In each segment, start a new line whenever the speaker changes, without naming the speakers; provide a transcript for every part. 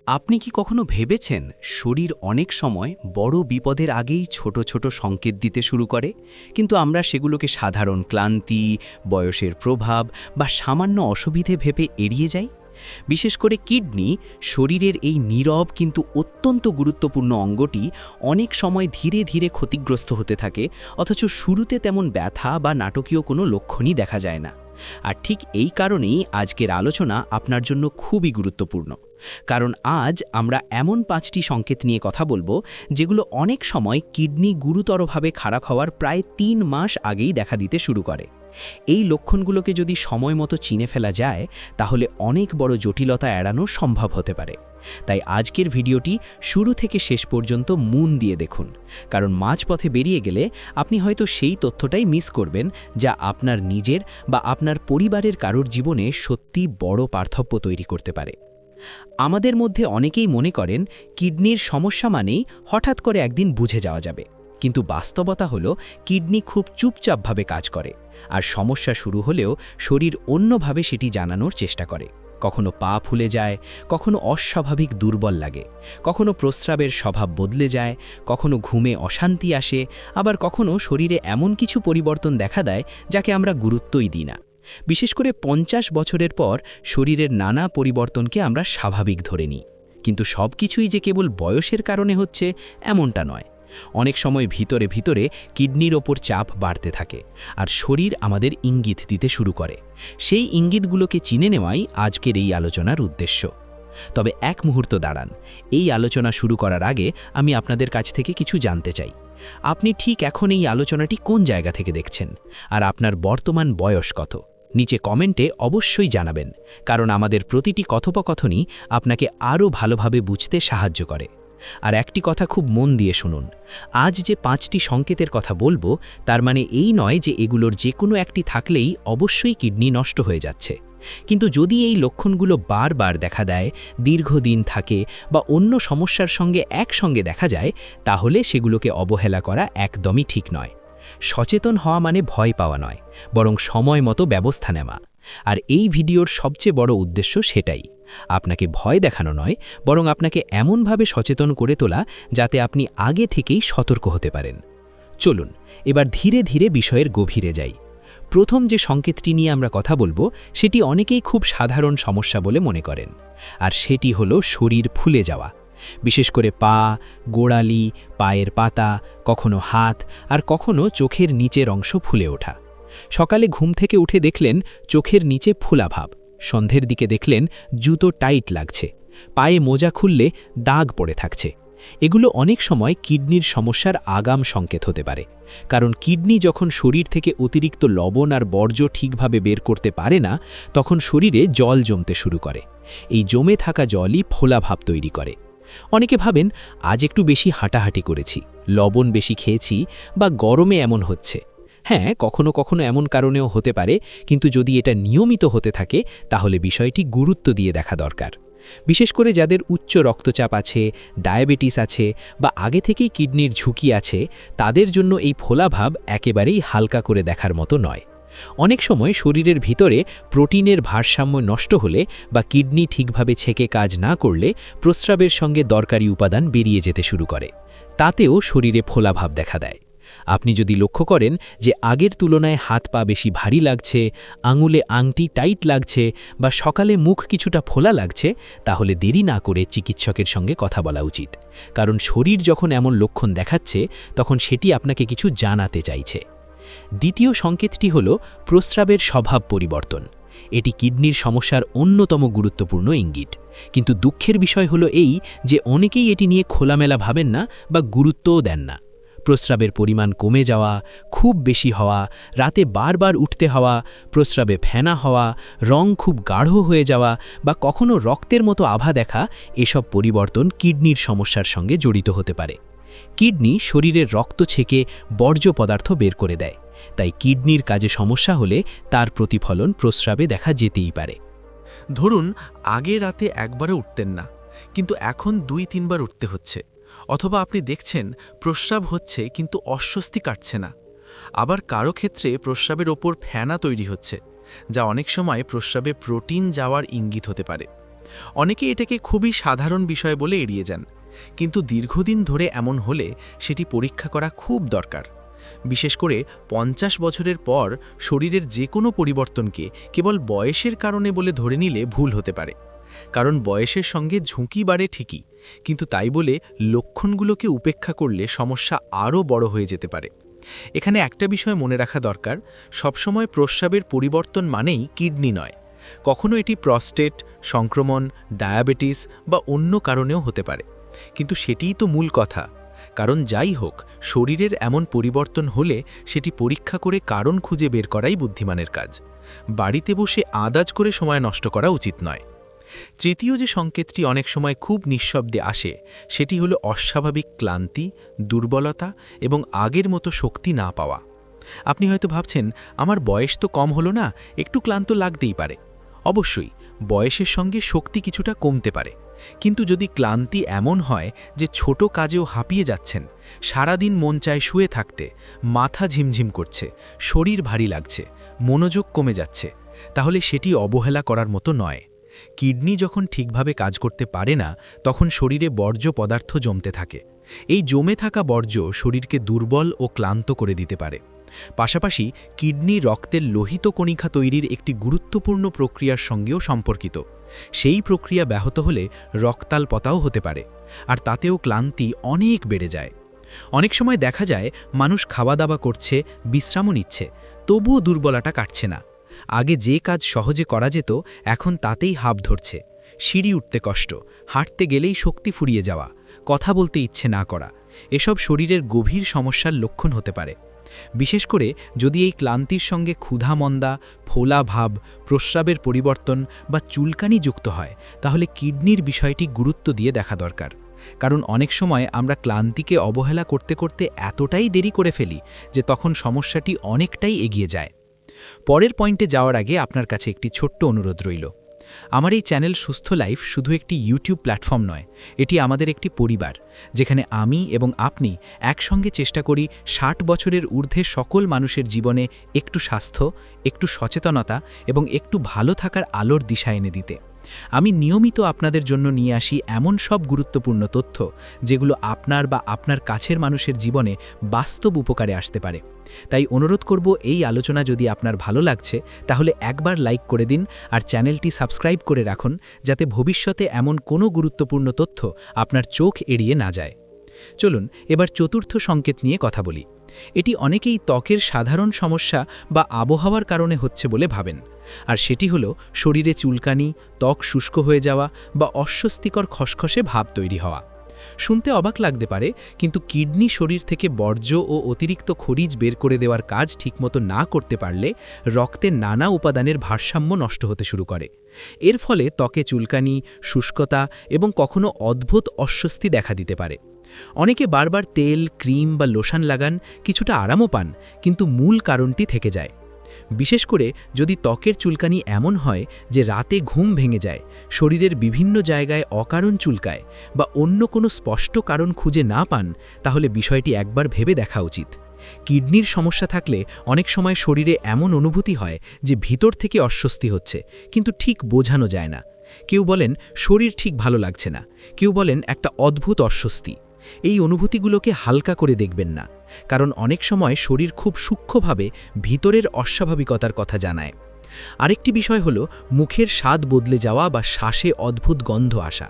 আপনি কি কখনো ভেবেছেন শরীর অনেক সময় বড় বিপদের আগেই ছোট ছোট সংকেত দিতে শুরু করে, কিন্তু আমরা সেগুলোকে সাধারণ ক্লান্তি, বয়সের প্রভাব বা সামান্য অসুবিধে ভেবে এড়িয়ে যাই? বিশেষ করে কিডনি, শরীরের এই নীরব কিন্তু অত্যন্ত গুরুত্বপূর্ণ অঙ্গটি অনেক সময় ধীরে ধীরে ক্ষতিগ্রস্ত হতে থাকে, অথচ শুরুতে তেমন ব্যথা বা নাটকীয় কোনো লক্ষণই দেখা যায় না। আর ঠিক এই কারণেই আজকের আলোচনা আপনার জন্য খুবই গুরুত্বপূর্ণ। কারণ আজ আমরা এমন 5টি সংকেত নিয়ে কথা বলবো যেগুলো অনেক সময় কিডনি গুরুতরভাবে খারাপ হওয়ার প্রায় 3 মাস আগেই দেখা দিতে শুরু করে। এই লক্ষণগুলোকে যদি সময় মতো চিনে ফেলা যায়, তাহলে অনেক বড় জটিলতা এড়ানো সম্ভব হতে পারে। তাই আজকের ভিডিওটি শুরু থেকে শেষ পর্যন্ত মন দিয়ে দেখুন, কারণ মাঝপথে বেরিয়ে গেলে আপনি হয়তো সেই তথ্যটাই মিস করবেন যা আপনার নিজের বা আপনার পরিবারের কারোর জীবনে সত্যি বড় পার্থক্য তৈরি করতে পারে। আমাদের মধ্যে অনেকেই মনে করেন কিডনির সমস্যা মানেই হঠাৎ করে একদিন বুঝে যাওয়া যাবে, কিন্তু বাস্তবতা হলো কিডনি খুব চুপচাপভাবে কাজ করে, আর সমস্যা শুরু হলেও শরীর অন্যভাবে সেটি জানানোর চেষ্টা করে। কখনো পা ফুলে যায়, কখনো অস্বাভাবিক দুর্বল লাগে, কখনো প্রস্রাবের স্বভাব বদলে যায়, কখনো ঘুমে অশান্তি আসে, আবার কখনো শরীরে এমন কিছু পরিবর্তন দেখা দেয় যাকে আমরা গুরুত্বই দিই না। বিশেষ করে 50 বছরের পর শরীরের নানা পরিবর্তনকে আমরা স্বাভাবিক ধরে নিই, কিন্তু সব কিছুই যে কেবল বয়সের কারণে হচ্ছে এমনটা নয়। অনেক সময় ভিতরে ভিতরে কিডনির ওপর চাপ বাড়তে থাকে, আর শরীর আমাদের ইঙ্গিত দিতে শুরু করে। সেই ইঙ্গিতগুলোকে চিনে নেওয়াই আজকের এই আলোচনার উদ্দেশ্য। তবে এক মুহূর্ত দাঁড়ান, এই আলোচনা শুরু করার আগে আমি আপনাদের কাছ থেকে কিছু জানতে চাই। আপনি ঠিক এখন এই আলোচনাটি কোন জায়গা থেকে দেখছেন, আর আপনার বর্তমান বয়স কত? নিচে কমেন্টে অবশ্যই জানাবেন, কারণ আমাদের প্রতিটি কথোপকথনই আপনাকে আরও ভালোভাবে বুঝতে সাহায্য করে। আর একটি কথা খুব মন দিয়ে শুনুন, আজ যে 5টি সংকেতের কথা বলবো তার মানে এই নয় যে এগুলোর যে কোনো একটি থাকলেই অবশ্যই কিডনি নষ্ট হয়ে যাচ্ছে। কিন্তু যদি এই লক্ষণগুলো বারবার দেখা দেয়, দীর্ঘদিন থাকে বা অন্য সমস্যার সঙ্গে একসঙ্গে দেখা যায়, তাহলে সেগুলোকে অবহেলা করা একদমই ঠিক নয়। সচেতন হওয়া মানে ভয় পাওয়া নয়, বরং সময় মতো ব্যবস্থা নেওয়া। আর এই ভিডিওর সবচেয়ে বড় উদ্দেশ্য সেটাই, আপনাকে ভয় দেখানো নয়, বরং আপনাকে এমনভাবে সচেতন করে তোলা যাতে আপনি আগে থেকেই সতর্ক হতে পারেন। চলুন এবার ধীরে ধীরে বিষয়ের গভীরে যাই। প্রথম যে সংকেতটি নিয়ে আমরা কথা বলবো সেটি অনেকেই খুব সাধারণ সমস্যা বলে মনে করেন, আর সেটি হলো শরীর ফুলে যাওয়া। বিশেষ করে পা, গোড়ালি, পায়ের পাতা, কখনো হাত, আর কখনো চোখের নিচের অংশ ফুলে ওঠা। সকালে ঘুম থেকে উঠে দেখলেন চোখের নিচে ফোলা ভাব, সন্ধ্যের দিকে দেখলেন জুতো টাইট লাগছে, পায়ে মোজা খুললে দাগ পড়ে থাকছে। এগুলো অনেক সময় কিডনির সমস্যার আগাম সংকেত হতে পারে, কারণ কিডনি যখন শরীর থেকে অতিরিক্ত লবণ আর বর্জ্য ঠিকভাবে বের করতে পারে না, তখন শরীরে জল জমতে শুরু করে। এই জমে থাকা জলই ফোলা ভাব তৈরি করে। অনেকে ভাবেন আজ একটু বেশি হাঁটাহাঁটি করেছি, লবণ বেশি খেয়েছি, বা গরমে এমন হচ্ছে। হ্যাঁ, কখনো কখনো এমন কারণেও হতে পারে, কিন্তু যদি এটা নিয়মিত হতে থাকে তাহলে বিষয়টি গুরুত্ব দিয়ে দেখা দরকার। বিশেষ করে যাদের উচ্চ রক্তচাপ আছে, ডায়াবেটিস আছে, বা আগে থেকেই কিডনির ঝুঁকি আছে, তাদের জন্য এই ফোলাভাব একেবারেই হালকা করে দেখার মতো নয়। অনেক সময় শরীরের ভিতরে প্রোটিনের ভারসাম্য নষ্ট হলে বা কিডনি ঠিকভাবে ছেঁকে কাজ না করলে প্রস্রাবের সঙ্গে দরকারি উপাদান বেরিয়ে যেতে শুরু করে, তাতেও শরীরে ফোলাভাব দেখা দেয়। আপনি যদি লক্ষ্য করেন যে আগের তুলনায় হাত পা বেশি ভারী লাগছে, আঙুলে আংটি টাইট লাগছে, বা সকালে মুখ কিছুটা ফোলা লাগছে, তাহলে দেরি না করে চিকিৎসকের সঙ্গে কথা বলা উচিত। কারণ শরীর যখন এমন লক্ষণ দেখাচ্ছে, তখন সেটি আপনাকে কিছু জানাতে চাইছে। দ্বিতীয় সংকেতটি হল প্রস্রাবের স্বভাব পরিবর্তন। এটি কিডনির সমস্যার অন্যতম গুরুত্বপূর্ণ ইঙ্গিত। কিন্তু দুঃখের বিষয় হলো এই যে অনেকেই এটি নিয়ে খোলামেলা ভাবেন না বা গুরুত্বও দেন না। প্রস্রাবের পরিমাণ কমে যাওয়া, খুব বেশি হওয়া, রাতে বারবার উঠতে হওয়া, প্রস্রাবে ফেনা হওয়া, রং খুব গাঢ় হয়ে যাওয়া, বা কখনো রক্তের মতো আভা দেখা, এসব পরিবর্তন কিডনির সমস্যার সঙ্গে জড়িত হতে পারে। কিডনি শরীরের রক্ত ছেঁকে বর্জ্য পদার্থ বের করে দেয়, তাই কিডনির কাজে সমস্যা হলে তার প্রতিফলন প্রস্রাবে দেখা যেতেই পারে।
ধরুন আগে রাতে একবারও উঠতেন না, কিন্তু এখন 2-3 বার উঠতে হচ্ছে। অথবা আপনি দেখছেন প্রস্রাব হচ্ছে কিন্তু অস্বস্তি কাটছে না। আবার কারো ক্ষেত্রে প্রস্রাবের ওপর ফেনা তৈরি হচ্ছে, যা অনেক সময় প্রস্রাবে প্রোটিন যাওয়ার ইঙ্গিত হতে পারে। অনেকে এটাকে খুবই সাধারণ বিষয় বলে এড়িয়ে যান, কিন্তু দীর্ঘদিন ধরে এমন হলে সেটি পরীক্ষা করা খুব দরকার। বিশেষ করে 50 বছরের পর শরীরের যে কোনো পরিবর্তনকে কেবল বয়সের কারণে বলে ধরে নিলে ভুল হতে পারে। কারণ বয়সের সঙ্গে ঝুঁকি বাড়ে ঠিকই, কিন্তু তাই বলে লক্ষণগুলোকে উপেক্ষা করলে সমস্যা আরও বড় হয়ে যেতে পারে। এখানে একটা বিষয় মনে রাখা দরকার, সবসময় প্রস্রাবের পরিবর্তন মানেই কিডনি নয়। কখনো এটি প্রস্টেট, সংক্রমণ, ডায়াবেটিস বা অন্য কারণেও হতে পারে। কিন্তু সেটিই তো মূল কথা। কারণ যাই হোক, শরীরের এমন পরিবর্তন হলে সেটি পরীক্ষা করে কারণ খুঁজে বের করাই বুদ্ধিমানের কাজ। বাড়িতে বসে আন্দাজ করে সময় নষ্ট করা উচিত নয়। তৃতীয় যে সংকেতটি অনেক সময় খুব নিঃশব্দে আসে, সেটি হলো অস্বাভাবিক ক্লান্তি, দুর্বলতা এবং আগের মতো শক্তি না পাওয়া। আপনি হয়তো ভাবছেন, আমার বয়স তো কম হলো না, একটু ক্লান্ত লাগতেই পারে। অবশ্যই বয়সের সঙ্গে শক্তি কিছুটা কমতে পারে, কিন্তু যদি ক্লান্তি এমন হয় যে ছোট কাজেও হাঁপিয়ে যাচ্ছেন, সারাদিন মন চায় শুয়ে থাকতে, মাথা ঝিমঝিম করছে, শরীর ভারী লাগছে, মনোযোগ কমে যাচ্ছে, তাহলে সেটি অবহেলা করার মতো নয়। কিডনি যখন ঠিকভাবে কাজ করতে পারে না, তখন শরীরে বর্জ্য পদার্থ জমতে থাকে। এই জমে থাকা বর্জ্য শরীরকে দুর্বল ও ক্লান্ত করে দিতে পারে। পাশাপাশি কিডনি রক্তের লোহিত কণিকা তৈরির একটি গুরুত্বপূর্ণ প্রক্রিয়ার সঙ্গেও সম্পর্কিত। সেই প্রক্রিয়া ব্যাহত হলে রক্তাল্পতাও হতে পারে, আর তাতেও ক্লান্তি অনেক বেড়ে যায়। অনেক সময় দেখা যায় মানুষ খাওয়া দাওয়া করছে, বিশ্রামও নিচ্ছে, তবুও দুর্বলতা কাটছে না। আগে যে কাজ সহজে করা যেত, এখন তাতেই হাঁপ ধরছে। সিঁড়ি উঠতে কষ্ট, হাঁটতে গেলেই শক্তি ফুরিয়ে যাওয়া, কথা বলতে ইচ্ছে না করা, এসব শরীরের গভীর সমস্যার লক্ষণ হতে পারে। বিশেষ করে যদি এই ক্লান্তির সঙ্গে ক্ষুধা মন্দা, ফোলা ভাব, প্রস্রাবের পরিবর্তন বা চুলকানি যুক্ত হয়, তাহলে কিডনির বিষয়টি গুরুত্ব দিয়ে দেখা দরকার। কারণ অনেক সময় আমরা ক্লান্তিকে অবহেলা করতে করতে এতটাই দেরি করে ফেলি যে তখন সমস্যাটি অনেকটাই এগিয়ে যায়। পরের পয়েন্টে যাওয়ার আগে আপনার কাছে একটি ছোট্ট অনুরোধ রইল। আমার এই চ্যানেল সুস্থ লাইফ শুধু একটি ইউটিউব প্ল্যাটফর্ম নয়, এটি আমাদের একটি পরিবার, যেখানে আমি এবং আপনি একসঙ্গে চেষ্টা করি 60 বছরের ঊর্ধ্বে সকল মানুষের জীবনে একটু স্বাস্থ্য, একটু সচেতনতা এবং একটু ভালো থাকার আলোর দিশা এনে দিতে। আমি নিয়মিত আপনাদের জন্য নিয়ে আসি এমন সব গুরুত্বপূর্ণ তথ্য যেগুলো আপনার বা আপনার কাছের মানুষের জীবনে বাস্তব উপকারে আসতে পারে। তাই অনুরোধ করব, এই আলোচনা যদি আপনার ভালো লাগছে তাহলে একবার লাইক করে দিন আর চ্যানেলটি সাবস্ক্রাইব করে রাখুন, যাতে ভবিষ্যতে এমন কোনো গুরুত্বপূর্ণ তথ্য আপনার চোখ এড়িয়ে না যায়। চলুন এবার চতুর্থ সংকেত নিয়ে কথা বলি। এটি অনেকেই ত্বকের সাধারণ সমস্যা বা আবহাওয়ার কারণে হচ্ছে বলে ভাবেন, আর সেটি হলো শরীরে চুলকানি, ত্বক শুষ্ক হয়ে যাওয়া বা অস্বস্তিকর খসখসে ভাব তৈরি হওয়া। শুনতে অবাক লাগতে পারে, কিন্তু কিডনি শরীর থেকে বর্জ্য ও অতিরিক্ত খনিজ বের করে দেওয়ার কাজ ঠিকমতো না করতে পারলে রক্তের নানা উপাদানের ভারসাম্য নষ্ট হতে শুরু করে। এর ফলে ত্বকে চুলকানি, শুষ্কতা এবং কখনো অদ্ভুত অস্বস্তি দেখা দিতে পারে। অনেকে বারবার তেল, ক্রিম বা লোশন লাগান, কিছুটা আরামও পান, কিন্তু মূল কারণটি থেকে যায়। বিশেষ করে যদি ত্বকের চুলকানি এমন হয় যে রাতে ঘুম ভেঙে যায়, শরীরের বিভিন্ন জায়গায় অকারণ চুলকায় বা অন্য কোনো স্পষ্ট কারণ খুঁজে না পান, তাহলে বিষয়টি একবার ভেবে দেখা উচিত। কিডনির সমস্যা থাকলে অনেক সময় শরীরে এমন অনুভূতি হয় যে ভিতর থেকে অস্বস্তি হচ্ছে, কিন্তু ঠিক বোঝানো যায় না। কেউ বলেন শরীর ঠিক ভালো লাগছে না, কেউ বলেন একটা অদ্ভুত অস্বস্তি। এই অনুভূতিগুলোকে হালকা করে দেখবেন না, কারণ অনেক সময় শরীর খুব সূক্ষ্মভাবে ভিতরের অস্বাভাবিকতার কথা জানায়। আরেকটি বিষয় হলো মুখের স্বাদ বদলে যাওয়া বা শ্বাসে অদ্ভুত গন্ধ আসা।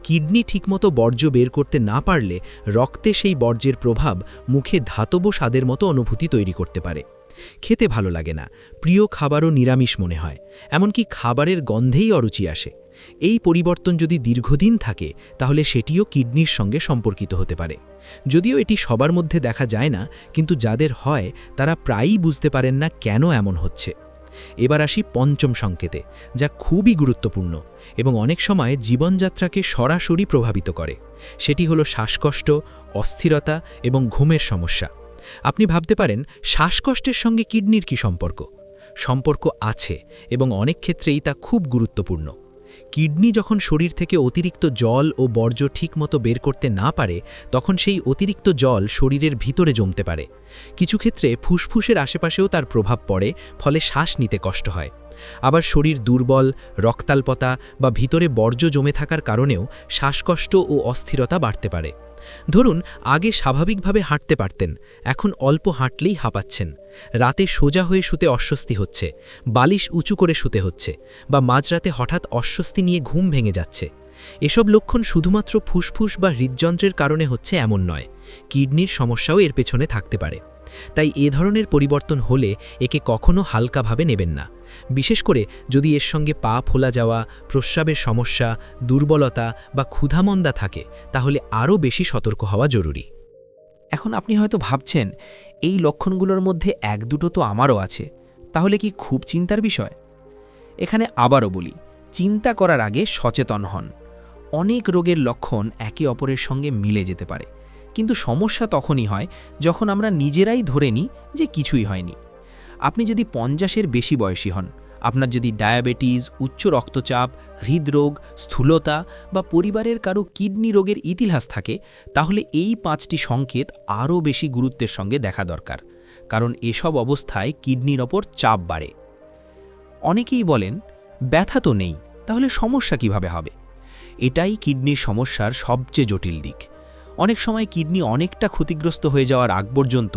কিডনি ঠিকমতো বর্জ্য বের করতে না পারলে রক্তে সেই বর্জ্যের প্রভাব মুখে ধাতব স্বাদের মতো অনুভূতি তৈরি করতে পারে। খেতে ভালো লাগে না, প্রিয় খাবারও নিরামিষ মনে হয়, এমনকি খাবারের গন্ধেই অরুচি আসে। এই পরিবর্তন যদি দীর্ঘদিন থাকে, তাহলে সেটিও কিডনির সঙ্গে সম্পর্কিত হতে পারে। যদিও এটি সবার মধ্যে দেখা যায় না, কিন্তু যাদের হয় তারা প্রায়ই বুঝতে পারেন না কেন এমন হচ্ছে। এবার আসি পঞ্চম সংকেতে, যা খুবই গুরুত্বপূর্ণ এবং অনেক সময় জীবনযাত্রাকে সরাসরি প্রভাবিত করে। সেটি হলো শ্বাসকষ্ট, অস্থিরতা এবং ঘুমের সমস্যা। আপনি ভাবতে পারেন, শ্বাসকষ্টের সঙ্গে কিডনির কি সম্পর্ক? সম্পর্ক আছে, এবং অনেক ক্ষেত্রেই তা খুব গুরুত্বপূর্ণ। কিডনি যখন শরীর থেকে অতিরিক্ত জল ও বর্জ্য ঠিকমতো বের করতে না পারে, তখন সেই অতিরিক্ত জল শরীরের ভিতরে জমতে পারে। কিছু ক্ষেত্রে ফুসফুসের আশেপাশেও তার প্রভাব পড়ে, ফলে শ্বাস নিতে কষ্ট হয়।
আবার শরীর দুর্বল, রক্তাল্পতা বা ভিতরে বর্জ্য জমে থাকার কারণেও শ্বাসকষ্ট ও অস্থিরতা বাড়তে পারে। ধরুন, আগে স্বাভাবিকভাবে হাঁটতে পারতেন, এখন অল্প হাঁটলেই হাঁপাচ্ছেন, রাতে সোজা হয়ে শুতে অস্বস্তি হচ্ছে, বালিশ উঁচু করে শুতে হচ্ছে, বা মাঝরাতে হঠাৎ অস্বস্তি নিয়ে ঘুম ভেঙে যাচ্ছে। এসব লক্ষণ শুধুমাত্র ফুসফুস বা হৃদযন্ত্রের কারণে হচ্ছে এমন নয়, কিডনির সমস্যাও এর পেছনে থাকতে পারে। তাই এ ধরনের পরিবর্তন হলে একে কখনো হালকাভাবে নেবেন না। বিশেষ করে যদি এর সঙ্গে পা ফোলা যাওয়া, প্রস্রাবের সমস্যা, দুর্বলতা বা ক্ষুধামন্দা থাকে, তাহলে আরও বেশি সতর্ক হওয়া জরুরি।
এখন আপনি হয়তো ভাবছেন, এই লক্ষণগুলোর মধ্যে এক দুটো তো আমারও আছে, তাহলে কি খুব চিন্তার বিষয়? এখানে আবারও বলি, চিন্তা করার আগে সচেতন হন। অনেক রোগের লক্ষণ একে অপরের সঙ্গে মিলে যেতে পারে, কিন্তু সমস্যা তখনই হয় যখন আমরা নিজেরাই ধরে নিই যে কিছুই হয়নি। আপনি যদি 50-এর বেশি বয়সী হন, আপনার যদি ডায়াবেটিস, উচ্চ রক্তচাপ, হৃদরোগ, স্থূলতা বা পরিবারের কারো কিডনি রোগের ইতিহাস থাকে, তাহলে এই 5টি সংকেত আরও বেশি গুরুত্বের সঙ্গে দেখা দরকার, কারণ এসব অবস্থায় কিডনির ওপর চাপ বাড়ে। অনেকেই বলেন, ব্যথা তো নেই, তাহলে সমস্যা কিভাবে হবে? এটাই কিডনির সমস্যার সবচেয়ে জটিল দিক। অনেক সময় কিডনি অনেকটা ক্ষতিগ্রস্ত হয়ে যাওয়ার আগ পর্যন্ত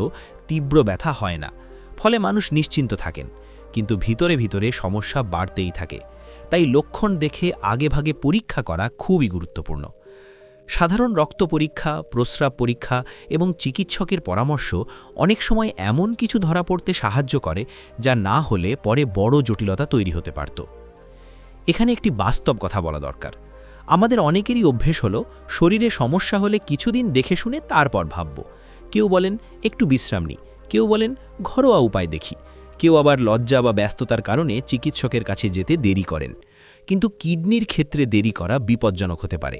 তীব্র ব্যথা হয় না, ফলে মানুষ নিশ্চিন্ত থাকেন, কিন্তু ভিতরে ভিতরে সমস্যা বাড়তেই থাকে। তাই লক্ষণ দেখে আগেভাগে পরীক্ষা করা খুবই গুরুত্বপূর্ণ। সাধারণ রক্ত পরীক্ষা, প্রস্রাব পরীক্ষা এবং চিকিৎসকের পরামর্শ অনেক সময় এমন কিছু ধরা পড়তে সাহায্য করে যা না হলে পরে বড় জটিলতা তৈরি হতে পারত। এখানে একটি বাস্তব কথা বলা দরকার। আমাদের অনেকেরই অভ্যেস হলো শরীরে সমস্যা হলে কিছুদিন দেখে শুনে তারপর ভাবব। কেউ বলেন একটু বিশ্রাম নিই, কেউ বলেন ঘরোয়া উপায় দেখি, কেউ আবার লজ্জা বা ব্যস্ততার কারণে চিকিৎসকের কাছে যেতে দেরি করেন। কিন্তু কিডনির ক্ষেত্রে দেরি করা বিপজ্জনক হতে পারে,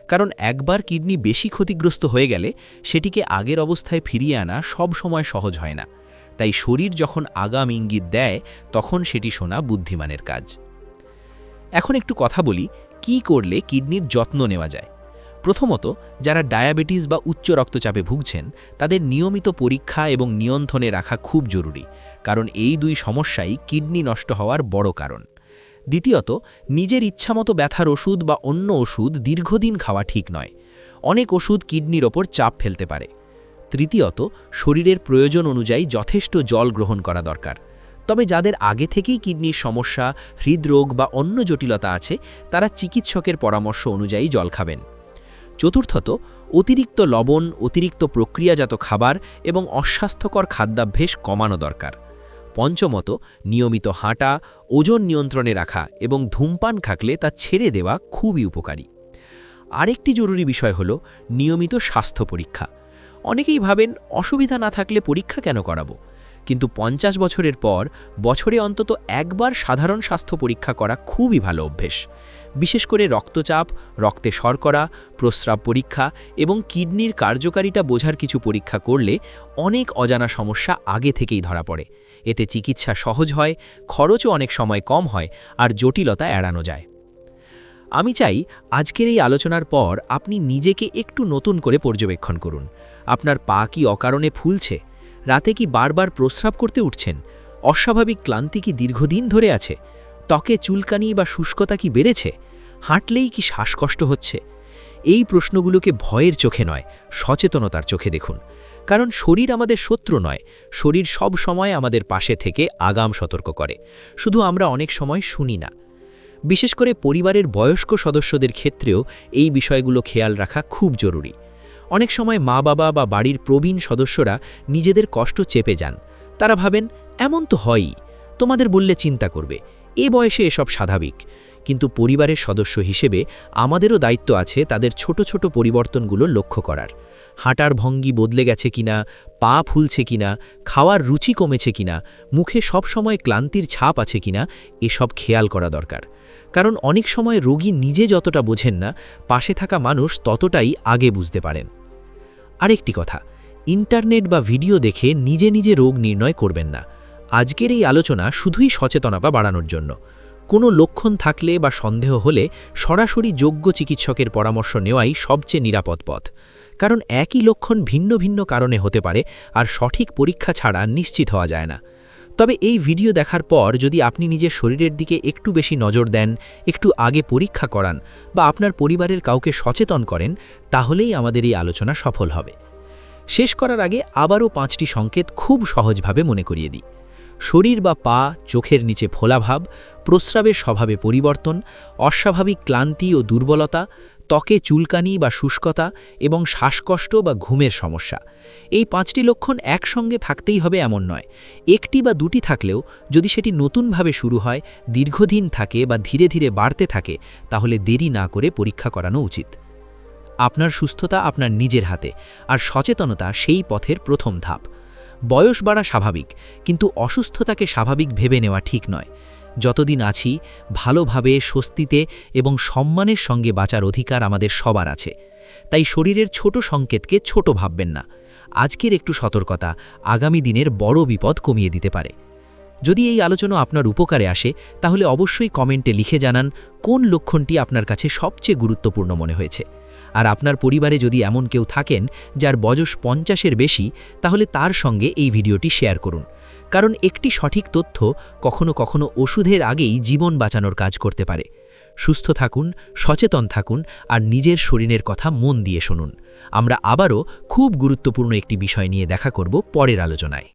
কারণ একবার কিডনি বেশি ক্ষতিগ্রস্ত হয়ে গেলে সেটিকে আগের অবস্থায় ফিরিয়ে আনা সব সময় সহজ হয় না। তাই শরীর যখন আগাম ইঙ্গিত দেয়, তখন সেটি শোনা বুদ্ধিমানের কাজ। এখন একটু কথা বলি, কি করলে কিডনির যত্ন নেওয়া যায়। প্রথমত, যারা ডায়াবেটিস বা উচ্চ রক্তচাপে ভুগছেন, তাদের নিয়মিত পরীক্ষা এবং নিয়ন্ত্রণে রাখা খুব জরুরি, কারণ এই দুই সমস্যাই কিডনি নষ্ট হওয়ার বড় কারণ। দ্বিতীয়ত, নিজের ইচ্ছামতো ব্যথার ওষুধ বা অন্য ওষুধ দীর্ঘদিন খাওয়া ঠিক নয়। অনেক ওষুধ কিডনির ওপর চাপ ফেলতে পারে। তৃতীয়ত, শরীরের প্রয়োজন অনুযায়ী যথেষ্ট জল গ্রহণ করা দরকার। তবে যাদের আগে থেকেই কিডনির সমস্যা, হৃদরোগ বা অন্য জটিলতা আছে, তারা চিকিৎসকের পরামর্শ অনুযায়ী জল খাবেন। চতুর্থত, অতিরিক্ত লবণ, অতিরিক্ত প্রক্রিয়াজাত খাবার এবং অস্বাস্থ্যকর খাদ্যাভ্যাস কমানো দরকার। পঞ্চমত, নিয়মিত হাঁটা, ওজন নিয়ন্ত্রণে রাখা এবং ধূমপান থাকলে তা ছেড়ে দেওয়া খুবই উপকারী। আরেকটি জরুরি বিষয় হল নিয়মিত স্বাস্থ্য পরীক্ষা। অনেকেই ভাবেন অসুবিধা না থাকলে পরীক্ষা কেন করাবো, কিন্তু 50 বছরের পর বছরে অন্তত একবার সাধারণ স্বাস্থ্য পরীক্ষা করা খুবই ভালো অভ্যেস। বিশেষ করে রক্তচাপ, রক্তে শর্করা, প্রস্রাব পরীক্ষা এবং কিডনির কার্যকারিতা বোঝার কিছু পরীক্ষা করলে অনেক অজানা সমস্যা আগে থেকেই ধরা পড়ে। এতে চিকিৎসা সহজ হয়, খরচও অনেক সময় কম হয়, আর জটিলতা এড়ানো যায়। আমি চাই আজকের এই আলোচনার পর আপনি নিজেকে একটু নতুন করে পর্যবেক্ষণ করুন। আপনার পা কি অকারণে ফুলছে? রাতে কি বারবার প্রস্রাব করতে উঠছেন? অস্বাভাবিক ক্লান্তি কি দীর্ঘদিন ধরে আছে? ত্বকে চুলকানি বা শুষ্কতা কি বেড়েছে? হাঁটলেই কি শ্বাসকষ্ট হচ্ছে? এই প্রশ্নগুলোকে ভয়ের চোখে নয়, সচেতনতার চোখে দেখুন। কারণ শরীর আমাদের শত্রু নয়, শরীর সব সময় আমাদের পাশে থেকে আগাম সতর্ক করে, শুধু আমরা অনেক সময় শুনি না। বিশেষ করে পরিবারের বয়স্ক সদস্যদের ক্ষেত্রেও এই বিষয়গুলো খেয়াল রাখা খুব জরুরি। অনেক সময় মা-বাবা বা বাড়ির প্রবীণ সদস্যরা নিজেদের কষ্ট চেপে যান। তারা ভাবেন, এমন তো হয়ই, তোমাদের বললে চিন্তা করবে, এ বয়সে এসব স্বাভাবিক। কিন্তু পরিবারের সদস্য হিসেবে আমাদেরও দায়িত্ব আছে তাদের ছোট ছোট পরিবর্তনগুলো লক্ষ্য করার। হাঁটার ভঙ্গি বদলে গেছে কিনা, পা ফুলছে কিনা, খাওয়ার রুচি কমেছে কিনা, মুখে সবসময় ক্লান্তির ছাপ আছে কিনা, এসব খেয়াল করা দরকার। কারণ অনেক সময় রোগী নিজে যতটা বোঝেন না, পাশে থাকা মানুষ ততটাই আগে বুঝতে পারেন। আরেকটি কথা, ইন্টারনেট বা ভিডিও দেখে নিজে নিজে রোগ নির্ণয় করবেন না। আজকের এই আলোচনা শুধুই সচেতনতা বাড়ানোর জন্য। কোনো লক্ষণ থাকলে বা সন্দেহ হলে সরাসরি যোগ্য চিকিৎসকের পরামর্শ নেওয়াই সবচেয়ে নিরাপদ পথ। কারণ একই লক্ষণ ভিন্ন ভিন্ন কারণে হতে পারে, আর সঠিক পরীক্ষা ছাড়া নিশ্চিত হওয়া যায় না।
তবে এই ভিডিও দেখার পর যদি আপনি নিজের শরীরের দিকে একটু বেশি নজর দেন, একটু আগে পরীক্ষা করান বা আপনার পরিবারের কাউকে সচেতন করেন, তাহলেই আমাদের এই আলোচনা সফল হবে। শেষ করার আগে আবারও 5টি সংকেত খুব সহজভাবে মনে করিয়ে দিই। শরীর বা পা, চোখের নিচে ফোলাভাব, প্রস্রাবের স্বভাবে পরিবর্তন, অস্বাভাবিক ক্লান্তি ও দুর্বলতা, ত্বকে চুলকানি বা শুষ্কতা এবং শ্বাসকষ্ট বা ঘুমের সমস্যা। এই 5টি লক্ষণ একসঙ্গে থাকতেই হবে এমন নয়। একটি বা দুটি থাকলেও যদি সেটি নতুনভাবে শুরু হয়, দীর্ঘদিন থাকে বা ধীরে ধীরে বাড়তে থাকে, তাহলে দেরি না করে পরীক্ষা করানো উচিত। আপনার সুস্থতা আপনার নিজের হাতে, আর সচেতনতা সেই পথের প্রথম ধাপ। বয়স বাড়া স্বাভাবিক, কিন্তু অসুস্থতাকে স্বাভাবিক ভেবে নেওয়া ঠিক নয়। যতদিন আছি, ভালোভাবে, স্বস্তিতে এবং সম্মানের সঙ্গে বাঁচার অধিকার আমাদের সবার আছে। তাই শরীরের ছোট সংকেতকে ছোট ভাববেন না। আজকের একটু সতর্কতা আগামী দিনের বড় বিপদ কমিয়ে দিতে পারে। যদি এই আলোচনা আপনার উপকারে আসে, তাহলে অবশ্যই কমেন্টে লিখে জানান কোন লক্ষণটি আপনার কাছে সবচেয়ে গুরুত্বপূর্ণ মনে হয়েছে। আর আপনার পরিবারে যদি এমন কেউ থাকেন যার বয়স 50-এর বেশি, তাহলে তার সঙ্গে এই ভিডিওটি শেয়ার করুন। কারণ একটি সঠিক তথ্য কখনো কখনো ওষুধের আগেই জীবন বাঁচানোর কাজ করতে পারে। সুস্থ থাকুন, সচেতন থাকুন আর নিজের শরীরের কথা মন দিয়ে শুনুন। আমরা আবারও খুব গুরুত্বপূর্ণ একটি বিষয় নিয়ে দেখা করব পরের আলোচনায়।